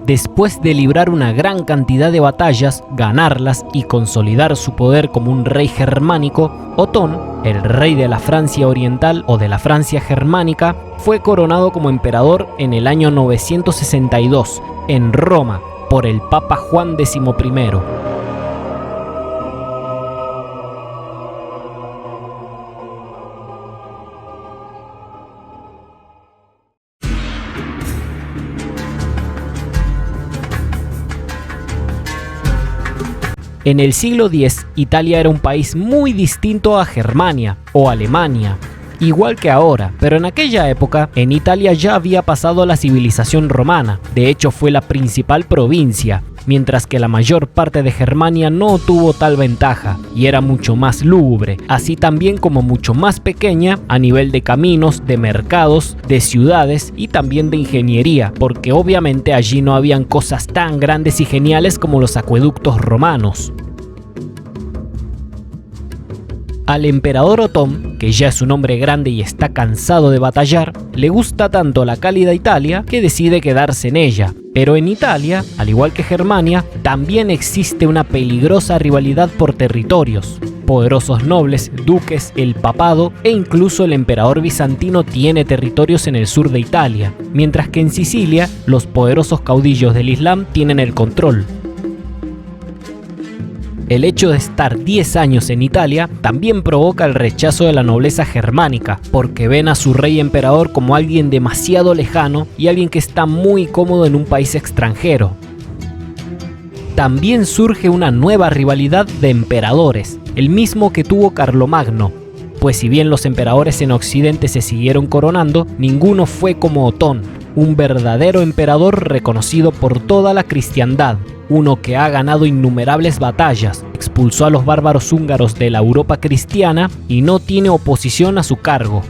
Después de librar una gran cantidad de batallas, ganarlas y consolidar su poder como un rey germánico, Otón, el rey de la Francia oriental o de la Francia germánica, fue coronado como emperador en el año 962 en Roma por el Papa Juan XI. En el siglo X, Italia era un país muy distinto a Germania o Alemania, igual que ahora, pero en aquella época en Italia ya había pasado la civilización romana. De hecho, fue la principal provincia, mientras que la mayor parte de Germania no tuvo tal ventaja y era mucho más lúgubre, así también como mucho más pequeña a nivel de caminos, de mercados, de ciudades y también de ingeniería, porque obviamente allí no habían cosas tan grandes y geniales como los acueductos romanos. Al emperador Otón, que ya es un hombre grande y está cansado de batallar, le gusta tanto la cálida Italia que decide quedarse en ella. Pero en Italia, al igual que Germania, también existe una peligrosa rivalidad por territorios. Poderosos nobles, duques, el papado e incluso el emperador bizantino tiene territorios en el sur de Italia, mientras que en Sicilia los poderosos caudillos del Islam tienen el control. El hecho de estar 10 años en Italia también provoca el rechazo de la nobleza germánica, porque ven a su rey emperador como alguien demasiado lejano y alguien que está muy cómodo en un país extranjero. También surge una nueva rivalidad de emperadores, el mismo que tuvo Carlomagno, pues si bien los emperadores en Occidente se siguieron coronando, ninguno fue como Otón, un verdadero emperador reconocido por toda la cristiandad. Uno que ha ganado innumerables batallas, expulsó a los bárbaros húngaros de la Europa cristiana y no tiene oposición a su cargo.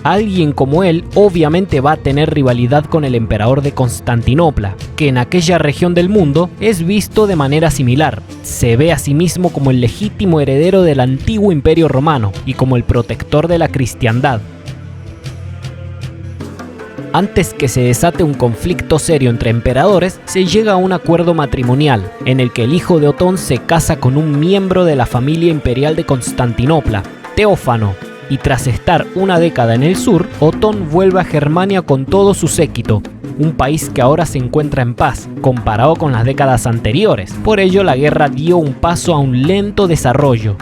Alguien como él obviamente va a tener rivalidad con el emperador de Constantinopla, que en aquella región del mundo es visto de manera similar. Se ve a sí mismo como el legítimo heredero del antiguo imperio romano y como el protector de la cristiandad. Antes que se desate un conflicto serio entre emperadores, se llega a un acuerdo matrimonial, en el que el hijo de Otón se casa con un miembro de la familia imperial de Constantinopla, Teófano, y tras estar una década en el sur, Otón vuelve a Germania con todo su séquito, un país que ahora se encuentra en paz, comparado con las décadas anteriores. Por ello, la guerra dio un paso a un lento desarrollo.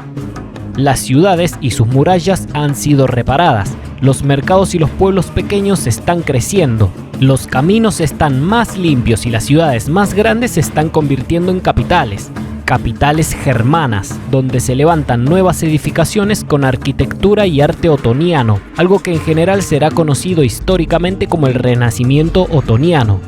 Las ciudades y sus murallas han sido reparadas, los mercados y los pueblos pequeños están creciendo, los caminos están más limpios y las ciudades más grandes se están convirtiendo en capitales germanas, donde se levantan nuevas edificaciones con arquitectura y arte otoniano, algo que en general será conocido históricamente como el Renacimiento otoniano.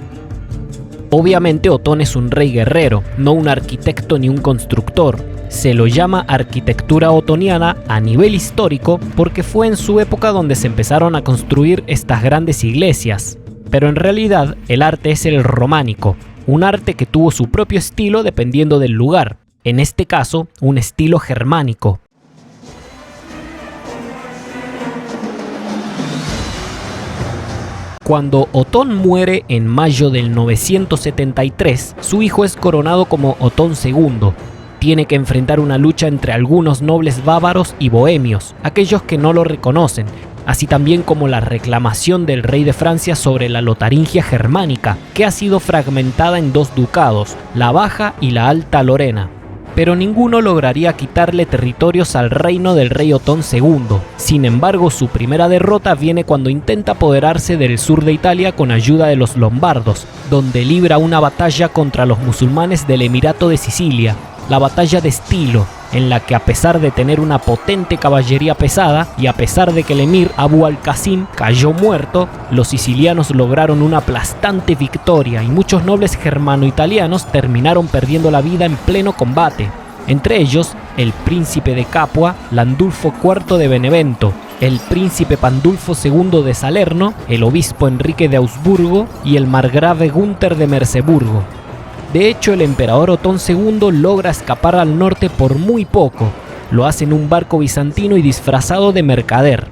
Obviamente Otón es un rey guerrero, no un arquitecto ni un constructor. Se lo llama arquitectura otoniana a nivel histórico porque fue en su época donde se empezaron a construir estas grandes iglesias. Pero en realidad el arte es el románico, un arte que tuvo su propio estilo dependiendo del lugar, en este caso un estilo germánico. Cuando Otón muere en mayo del 973, su hijo es coronado como Otón II. Tiene que enfrentar una lucha entre algunos nobles bávaros y bohemios, aquellos que no lo reconocen, así también como la reclamación del rey de Francia sobre la Lotaringia germánica, que ha sido fragmentada en dos ducados, la Baja y la Alta Lorena. Pero ninguno lograría quitarle territorios al reino del rey Otón II. Sin embargo, su primera derrota viene cuando intenta apoderarse del sur de Italia con ayuda de los lombardos, donde libra una batalla contra los musulmanes del Emirato de Sicilia, la batalla de Stilo, en la que a pesar de tener una potente caballería pesada y a pesar de que el emir Abu al-Qasim cayó muerto, los sicilianos lograron una aplastante victoria y muchos nobles germano-italianos terminaron perdiendo la vida en pleno combate. Entre ellos, el príncipe de Capua, Landulfo IV de Benevento, el príncipe Pandulfo II de Salerno, el obispo Enrique de Augsburgo y el margrave Gunther de Merseburgo. De hecho, el emperador Otón II logra escapar al norte por muy poco. Lo hace en un barco bizantino y disfrazado de mercader.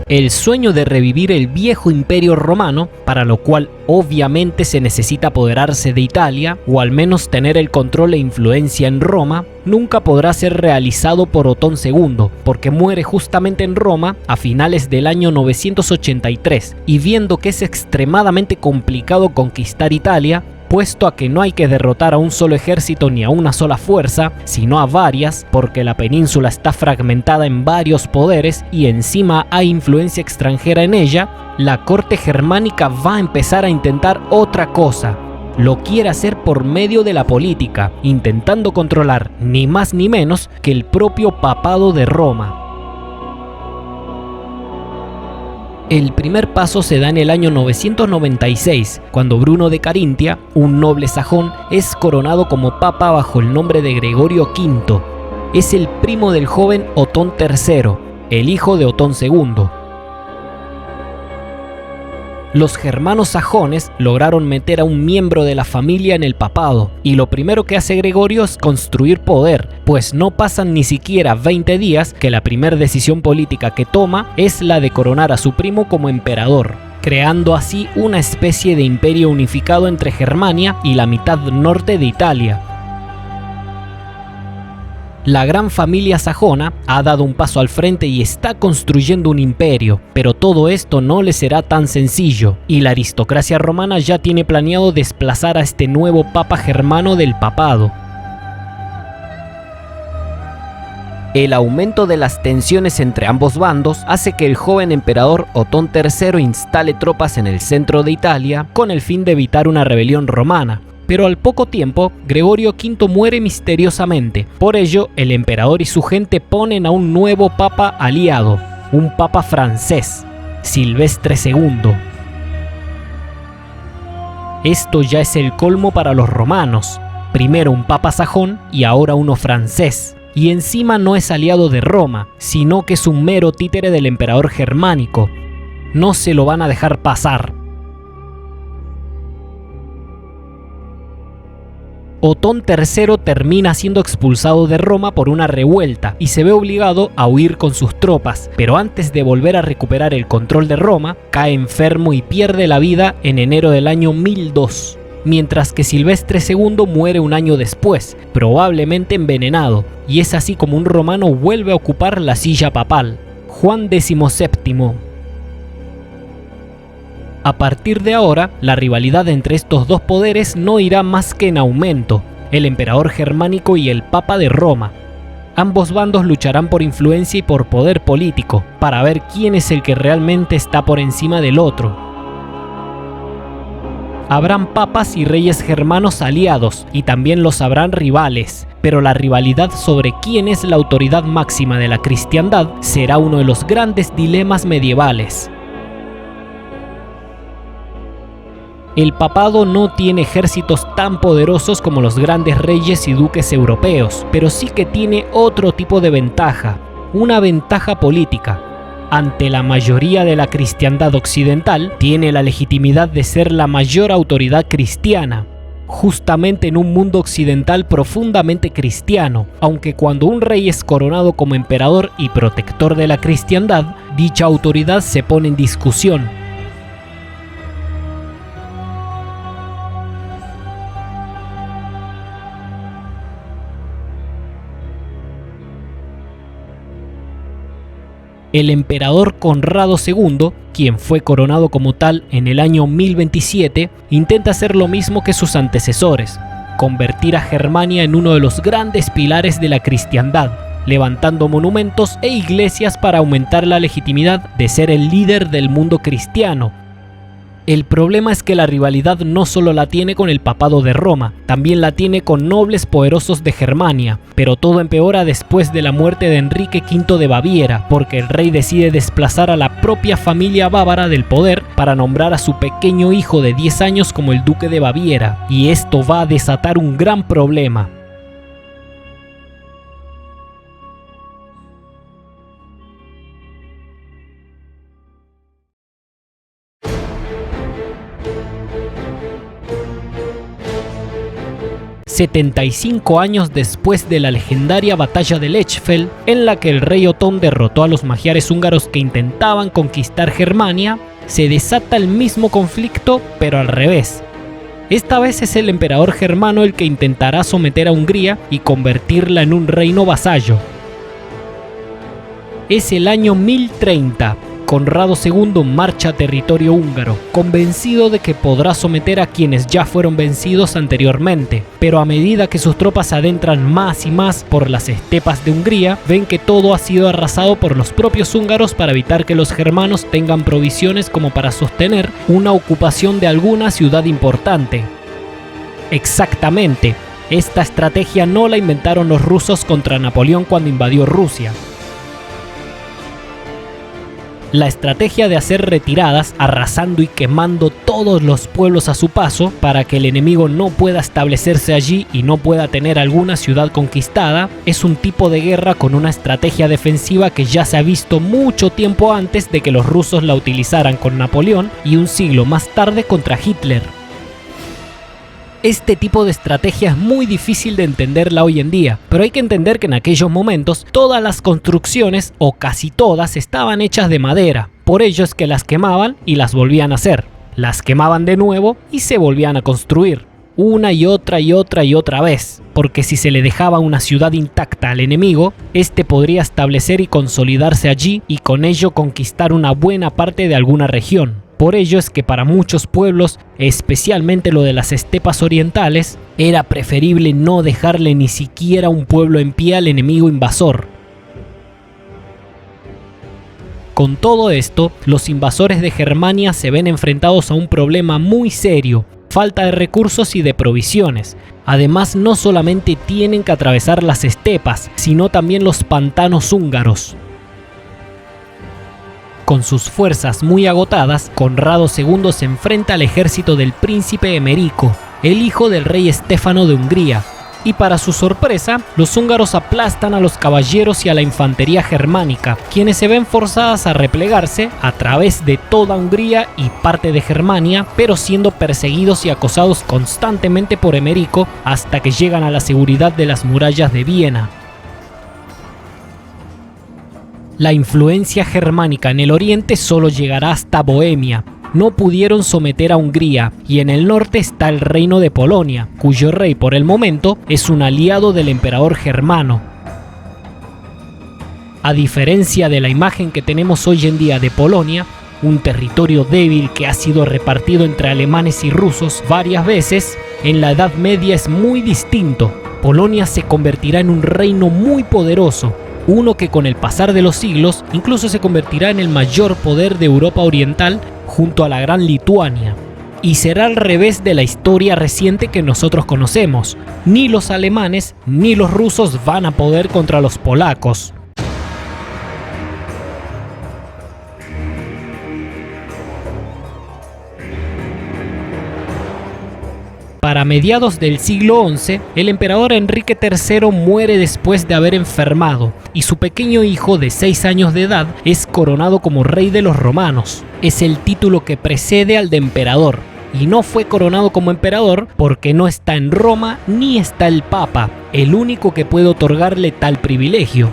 el sueño de revivir el viejo imperio romano, para lo cual obviamente se necesita apoderarse de Italia, o al menos tener el control e influencia en Roma, nunca podrá ser realizado por Otón II, porque muere justamente en Roma a finales del año 983, y viendo que es extremadamente complicado conquistar Italia, puesto a que no hay que derrotar a un solo ejército ni a una sola fuerza, sino a varias, porque la península está fragmentada en varios poderes y encima hay influencia extranjera en ella, la corte germánica va a empezar a intentar otra cosa. Lo quiere hacer por medio de la política, intentando controlar ni más ni menos que el propio papado de Roma. El primer paso se da en el año 996, cuando Bruno de Carintia, un noble sajón, es coronado como papa bajo el nombre de Gregorio V. Es el primo del joven Otón III, el hijo de Otón II. Los germanos sajones lograron meter a un miembro de la familia en el papado, y lo primero que hace Gregorio es construir poder, pues no pasan ni siquiera 20 días que la primera decisión política que toma es la de coronar a su primo como emperador, creando así una especie de imperio unificado entre Germania y la mitad norte de Italia. La gran familia sajona ha dado un paso al frente y está construyendo un imperio, pero todo esto no le será tan sencillo, y la aristocracia romana ya tiene planeado desplazar a este nuevo papa germano del papado. El aumento de las tensiones entre ambos bandos hace que el joven emperador Otón III instale tropas en el centro de Italia con el fin de evitar una rebelión romana. Pero al poco tiempo, Gregorio V muere misteriosamente. Por ello, el emperador y su gente ponen a un nuevo papa aliado, un papa francés, Silvestre II. Esto ya es el colmo para los romanos. Primero un papa sajón y ahora uno francés. Y encima no es aliado de Roma, sino que es un mero títere del emperador germánico. No se lo van a dejar pasar. Otón III termina siendo expulsado de Roma por una revuelta y se ve obligado a huir con sus tropas, pero antes de volver a recuperar el control de Roma, cae enfermo y pierde la vida en enero del año 1002, mientras que Silvestre II muere un año después, probablemente envenenado, y es así como un romano vuelve a ocupar la silla papal, Juan XVII. A partir de ahora, la rivalidad entre estos dos poderes no irá más que en aumento, el emperador germánico y el papa de Roma. Ambos bandos lucharán por influencia y por poder político, para ver quién es el que realmente está por encima del otro. Habrán papas y reyes germanos aliados, y también los habrán rivales, pero la rivalidad sobre quién es la autoridad máxima de la cristiandad será uno de los grandes dilemas medievales. El papado no tiene ejércitos tan poderosos como los grandes reyes y duques europeos, pero sí que tiene otro tipo de ventaja, una ventaja política. Ante la mayoría de la cristiandad occidental, tiene la legitimidad de ser la mayor autoridad cristiana, justamente en un mundo occidental profundamente cristiano, aunque cuando un rey es coronado como emperador y protector de la cristiandad, dicha autoridad se pone en discusión. El emperador Conrado II, quien fue coronado como tal en el año 1027, intenta hacer lo mismo que sus antecesores, convertir a Germania en uno de los grandes pilares de la cristiandad, levantando monumentos e iglesias para aumentar la legitimidad de ser el líder del mundo cristiano. El problema es que la rivalidad no solo la tiene con el papado de Roma, también la tiene con nobles poderosos de Germania, pero todo empeora después de la muerte de Enrique V de Baviera, porque el rey decide desplazar a la propia familia bávara del poder para nombrar a su pequeño hijo de 10 años como el duque de Baviera, y esto va a desatar un gran problema. 75 años después de la legendaria batalla de Lechfeld, en la que el rey Otón derrotó a los magiares húngaros que intentaban conquistar Germania, se desata el mismo conflicto, pero al revés. Esta vez es el emperador germano el que intentará someter a Hungría y convertirla en un reino vasallo. Es el año 1030. Conrado II marcha a territorio húngaro, convencido de que podrá someter a quienes ya fueron vencidos anteriormente, pero a medida que sus tropas se adentran más y más por las estepas de Hungría, ven que todo ha sido arrasado por los propios húngaros para evitar que los germanos tengan provisiones como para sostener una ocupación de alguna ciudad importante. Exactamente, esta estrategia no la inventaron los rusos contra Napoleón cuando invadió Rusia. La estrategia de hacer retiradas, arrasando y quemando todos los pueblos a su paso para que el enemigo no pueda establecerse allí y no pueda tener alguna ciudad conquistada, es un tipo de guerra con una estrategia defensiva que ya se ha visto mucho tiempo antes de que los rusos la utilizaran con Napoleón y un siglo más tarde contra Hitler. Este tipo de estrategia es muy difícil de entenderla hoy en día, pero hay que entender que en aquellos momentos todas las construcciones, o casi todas, estaban hechas de madera. Por ello es que las quemaban y las volvían a hacer. Las quemaban de nuevo y se volvían a construir. Una y otra y otra y otra vez. Porque si se le dejaba una ciudad intacta al enemigo, este podría establecer y consolidarse allí y con ello conquistar una buena parte de alguna región. Por ello es que para muchos pueblos, especialmente lo de las estepas orientales, era preferible no dejarle ni siquiera un pueblo en pie al enemigo invasor. Con todo esto, los invasores de Germania se ven enfrentados a un problema muy serio: falta de recursos y de provisiones. Además, no solamente tienen que atravesar las estepas, sino también los pantanos húngaros. Con sus fuerzas muy agotadas, Conrado II se enfrenta al ejército del príncipe Emerico, el hijo del rey Estéfano de Hungría, y para su sorpresa, los húngaros aplastan a los caballeros y a la infantería germánica, quienes se ven forzadas a replegarse a través de toda Hungría y parte de Germania, pero siendo perseguidos y acosados constantemente por Emerico hasta que llegan a la seguridad de las murallas de Viena. La influencia germánica en el oriente solo llegará hasta Bohemia. No pudieron someter a Hungría, y en el norte está el reino de Polonia, cuyo rey por el momento es un aliado del emperador germano. A diferencia de la imagen que tenemos hoy en día de Polonia, un territorio débil que ha sido repartido entre alemanes y rusos varias veces, en la Edad Media es muy distinto. Polonia se convertirá en un reino muy poderoso, uno que con el pasar de los siglos incluso se convertirá en el mayor poder de Europa Oriental junto a la gran Lituania. Y será al revés de la historia reciente que nosotros conocemos. Ni los alemanes ni los rusos van a poder contra los polacos. Para mediados del siglo XI, el emperador Enrique III muere después de haber enfermado, y su pequeño hijo de 6 años de edad es coronado como rey de los romanos. Es el título que precede al de emperador, y no fue coronado como emperador porque no está en Roma ni está el Papa, el único que puede otorgarle tal privilegio.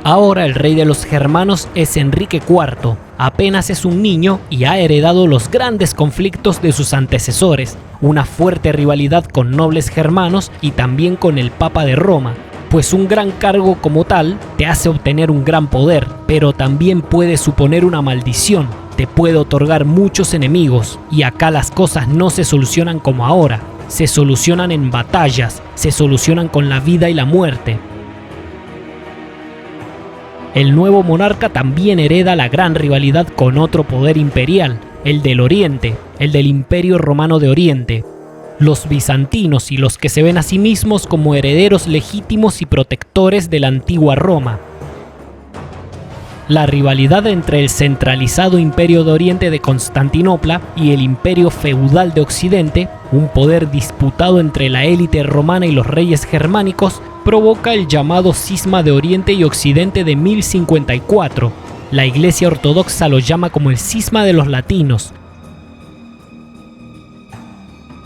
Ahora el rey de los germanos es Enrique IV, apenas es un niño y ha heredado los grandes conflictos de sus antecesores, una fuerte rivalidad con nobles germanos y también con el Papa de Roma, pues un gran cargo como tal te hace obtener un gran poder, pero también puede suponer una maldición, te puede otorgar muchos enemigos, y acá las cosas no se solucionan como ahora, se solucionan en batallas, se solucionan con la vida y la muerte. El nuevo monarca también hereda la gran rivalidad con otro poder imperial, el del Oriente, el del Imperio Romano de Oriente. Los bizantinos y los que se ven a sí mismos como herederos legítimos y protectores de la antigua Roma. La rivalidad entre el centralizado Imperio de Oriente de Constantinopla y el Imperio Feudal de Occidente, un poder disputado entre la élite romana y los reyes germánicos, provoca el llamado Cisma de Oriente y Occidente de 1054. La Iglesia Ortodoxa lo llama como el Cisma de los Latinos.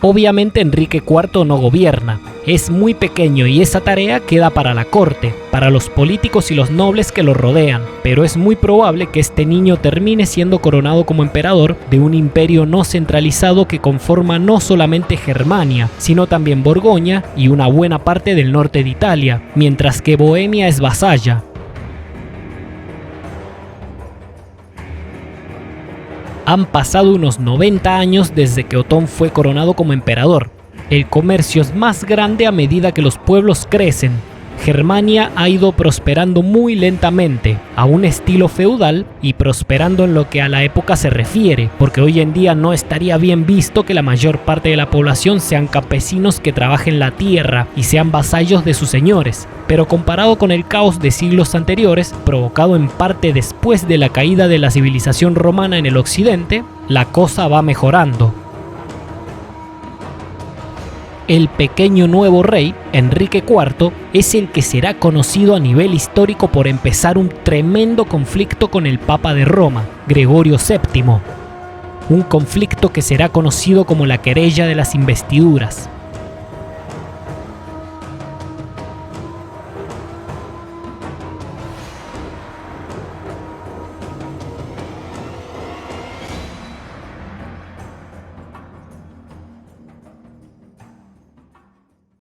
Obviamente Enrique IV no gobierna, es muy pequeño y esa tarea queda para la corte, para los políticos y los nobles que lo rodean, pero es muy probable que este niño termine siendo coronado como emperador de un imperio no centralizado que conforma no solamente Germania, sino también Borgoña y una buena parte del norte de Italia, mientras que Bohemia es vasalla. Han pasado unos 90 años desde que Otón fue coronado como emperador. El comercio es más grande a medida que los pueblos crecen. Germania ha ido prosperando muy lentamente, a un estilo feudal y prosperando en lo que a la época se refiere, porque hoy en día no estaría bien visto que la mayor parte de la población sean campesinos que trabajen la tierra y sean vasallos de sus señores. Pero comparado con el caos de siglos anteriores, provocado en parte después de la caída de la civilización romana en el occidente, la cosa va mejorando. El pequeño nuevo rey, Enrique IV, es el que será conocido a nivel histórico por empezar un tremendo conflicto con el Papa de Roma, Gregorio VII. Un conflicto que será conocido como la querella de las investiduras.